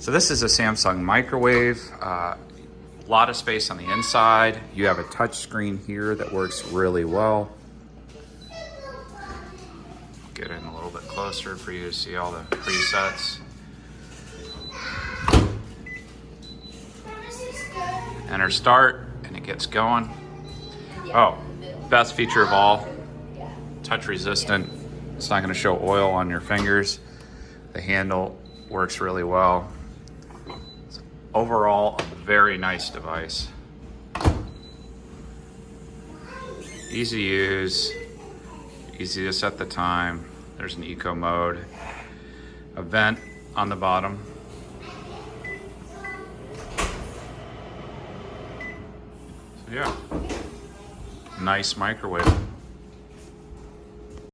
So this is a Samsung microwave. A lot of space on the inside. You have a touch screen here that works really well. Get in a little bit closer for you to see all the presets. Enter start and it gets going. Oh, best feature of all, touch resistant. It's not going to show oil on your fingers. The handle works really well. It's overall a very nice device. Easy to use, easy to set the time. There's an eco mode, a vent on the bottom. So yeah, nice microwave.